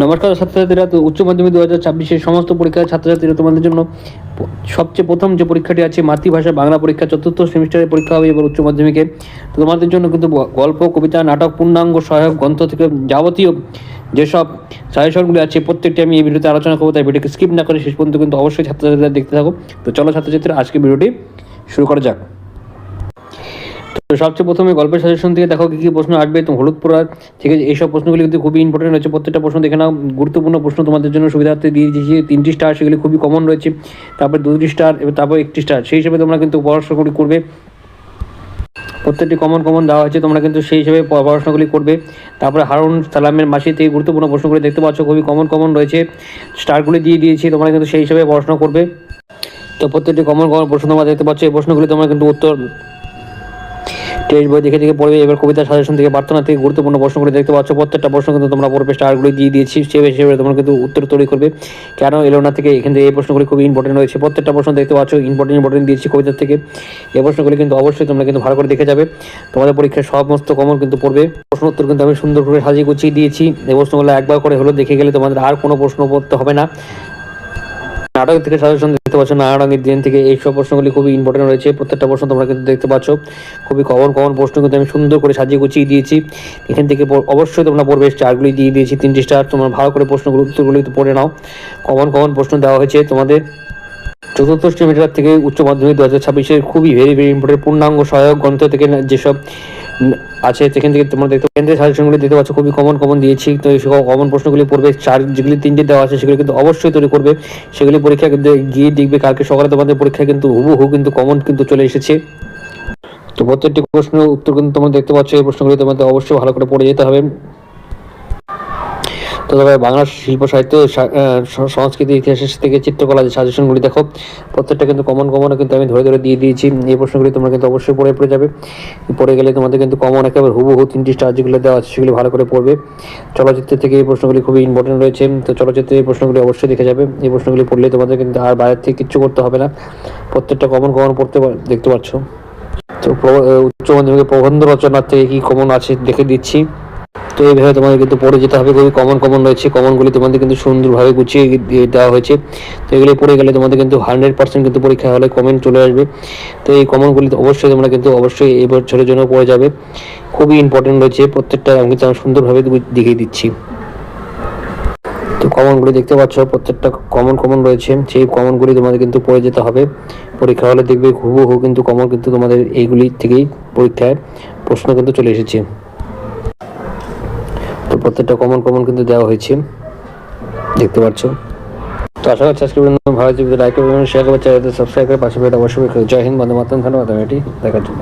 নমস্কার ছাত্রছাত্রীরা, তো উচ্চ মাধ্যমিক 2026-এর সমস্ত পরীক্ষার ছাত্রছাত্রীরা তোমাদের জন্য সবচেয়ে প্রথম যে পরীক্ষাটি আছে মাতৃভাষা বাংলা পরীক্ষা, চতুর্থ সেমিস্টারের পরীক্ষা হবে এবার উচ্চ মাধ্যমিকে। তো তোমাদের জন্য কিন্তু গল্প, কবিতা, নাটক, পূর্ণাঙ্গ সহায়ক গ্রন্থ থেকে যাবতীয় যেসব সাজেশনগুলি আছে প্রত্যেকটি আমি এই ভিডিওতে আলোচনা করবো, তাই ভিডিওকে স্কিপ না করে শেষ পর্যন্ত কিন্তু অবশ্যই ছাত্রছাত্রীরা দেখতে থাকো। তো চলো ছাত্রছাত্রীরা, আজকে ভিডিওটি শুরু করা যাক। তো সবচেয়ে প্রথমে গল্পের সাজেশন থেকে দেখো কী প্রশ্ন আসবে। তো হলুদ পোড়ার থেকে এইসব প্রশ্নগুলি কিন্তু খুবই ইম্পর্টেন্ট রয়েছে। প্রত্যেকটা প্রশ্ন দেখে নাও, গুরুত্বপূর্ণ প্রশ্ন তোমাদের জন্য সুবিধার্থে দিয়ে দিয়েছি। 3টি স্টার সেগুলি খুবই কমন রয়েছে, তারপর 2টি স্টার এবং তারপর 1টি স্টার। সেই হিসেবে তোমরা কিন্তু পড়াশোনাগুলি করবে। প্রত্যেকটি কমন দেওয়া হয়েছে, তোমরা কিন্তু সেই হিসেবে পড়াশোনাগুলি করবে। তারপরে হারুন সালামের মাসি থেকে গুরুত্বপূর্ণ প্রশ্নগুলি দেখতে পাচ্ছ, খুবই কমন রয়েছে, স্টারগুলি দিয়ে দিয়েছি, তোমরা কিন্তু সেই হিসেবে পড়াশোনা করবে। তো প্রত্যেকটি কমন প্রশ্ন তোমরা দেখতে পাচ্ছ। এই প্রশ্নগুলি তোমরা কিন্তু উত্তর টেক্সট বই দেখে পড়বে। এবার কবিতা সাজেশন থেকে প্রার্থনা থেকে গুরুত্বপূর্ণ প্রশ্নগুলি দেখতে পাচ্ছ। প্রত্যেকটা প্রশ্ন কিন্তু তোমরা পড়বে, স্টারগুলি দিয়ে দিয়েছি, সেই হিসেবে তোমরা কিন্তু উত্তর তৈরি করবে। কেন এলো না থেকে এখান থেকে এই প্রশ্নগুলি খুবই ইম্পর্টেন্ট রয়েছে। প্রত্যেকটা প্রশ্ন দেখতে পাচ্ছ, ইম্পর্টেন্ট দিয়েছি কবিতার থেকে। এই প্রশ্নগুলি কিন্তু অবশ্যই তোমরা কিন্তু ভালো করে দেখে যাবে। তোমাদের পরীক্ষায় সমস্ত কমন কিন্তু পড়বে। প্রশ্ন উত্তর কিন্তু আমি সুন্দর করে সাজিয়ে গুছিয়ে দিয়েছি। এই প্রশ্নগুলো একবার করে হলো দেখে গেলে তোমাদের আর কোনো প্রশ্ন পড়তে হবে না। নাটক থেকে সাজেশন দেখতে পাচ্ছ, নারায়ণের দিন থেকে এইসব প্রশ্নগুলি খুবই ইম্পর্টেন্ট রয়েছে। প্রত্যেকটা প্রশ্ন তোমরা কিন্তু দেখতে পাচ্ছ, খুবই কমন প্রশ্ন কিন্তু আমি সুন্দর করে সাজিয়ে গুছিয়ে দিয়েছি। এখান থেকে অবশ্যই তোমরা পড়বে, স্টারগুলি দিয়ে দিয়েছি, 3টি স্টার। তোমরা ভালো করে প্রশ্নগুলো উত্তরগুলি পড়ে নাও। কমন প্রশ্ন দেওয়া হয়েছে তোমাদের চতুর্থ সেমিস্টার থেকে উচ্চ মাধ্যমিক 2026-এর খুবই ভেরি ইম্পর্টেন্ট পূর্ণাঙ্গ সহায়ক গ্রন্থ থেকে যেসব আছে সেখান থেকে তোমরা দেখতে কেন্দ্রের সাজেশনগুলি দেখতে পাচ্ছ, খুবই কমন দিয়েছি। তো এই কমন প্রশ্নগুলি পড়বে। চার যেগুলি 3টে দেওয়া আছে সেগুলি কিন্তু অবশ্যই তৈরি করবে। সেগুলি পরীক্ষা কিন্তু গিয়ে দেখবে কালকে সকালে তোমাদের পরীক্ষায় কিন্তু হুবহু কিন্তু কমন কিন্তু চলে এসেছে। তো প্রত্যেকটি প্রশ্নের উত্তর কিন্তু তোমরা দেখতে পাচ্ছ। এই প্রশ্নগুলি তোমাদের অবশ্যই ভালো করে পড়ে যেতে হবে। তো তবে বাংলা শিল্প সাহিত্য, সংস্কৃতি, ইতিহাসের থেকে চিত্রকলা যে সাজেশনগুলি দেখো, প্রত্যেকটা কিন্তু কমন কিন্তু আমি ধরে দিয়ে দিয়েছি। এই প্রশ্নগুলি তোমরা কিন্তু অবশ্যই পড়ে যাবে। পড়ে গেলে তোমাদের কিন্তু কমন একেবারে হুবহু 3টি স্টার যেগুলো দেওয়া আছে সেগুলি ভালো করে পড়বে। চলচ্চিত্র থেকে এই প্রশ্নগুলি খুবই ইম্পর্টেন্ট রয়েছে। তো চলচ্চিত্রে এই প্রশ্নগুলি অবশ্যই দেখে যাবে। এই প্রশ্নগুলি পড়লে তোমাদের কিন্তু আর বাইরের থেকে কিচ্ছু করতে হবে না। প্রত্যেকটা কমন পড়তে দেখতে পাচ্ছ। তো উচ্চ মাধ্যমিকের প্রবন্ধ রচনার থেকে কি কমন আছে দেখে দিচ্ছি। তো এইভাবে তোমাদের কিন্তু পড়ে যেতে হবে। খুবই কমন রয়েছে। কমনগুলি তোমাদের কিন্তু সুন্দরভাবে গুছিয়ে দেওয়া হয়েছে। তো এগুলি পড়ে গেলে তোমাদের কিন্তু 100% কিন্তু পরীক্ষা হলে কমেন্ট চলে আসবে। তো এই কমনগুলি অবশ্যই তোমরা কিন্তু অবশ্যই এই বছরের জন্য পড়ে যাবে। খুবই ইম্পর্টেন্ট রয়েছে প্রত্যেকটা, আমি কিন্তু সুন্দরভাবে দেখিয়ে দিচ্ছি। তো কমনগুলি দেখতে পাচ্ছ, প্রত্যেকটা কমন রয়েছে। সেই কমনগুলি তোমাদের কিন্তু পড়ে যেতে হবে। পরীক্ষা হলে দেখবে হুবহু কিন্তু কমন কিন্তু তোমাদের এইগুলি থেকেই পরীক্ষায় প্রশ্ন কিন্তু চলে এসেছে। তো প্রত্যেকটা কমন কিন্তু দেওয়া হয়েছে, দেখতে পাচ্ছ। তো আশা করছি আজকে ভালো লাগবে। লাইক করবেন, শেয়ার করবেন, চ্যানেলটি সাবস্ক্রাইব করে পাশে বেল অবশ্যই। জয় হিন্দ, বন্দে মাতরম। ধন্যবাদ এটি দেখার জন্য।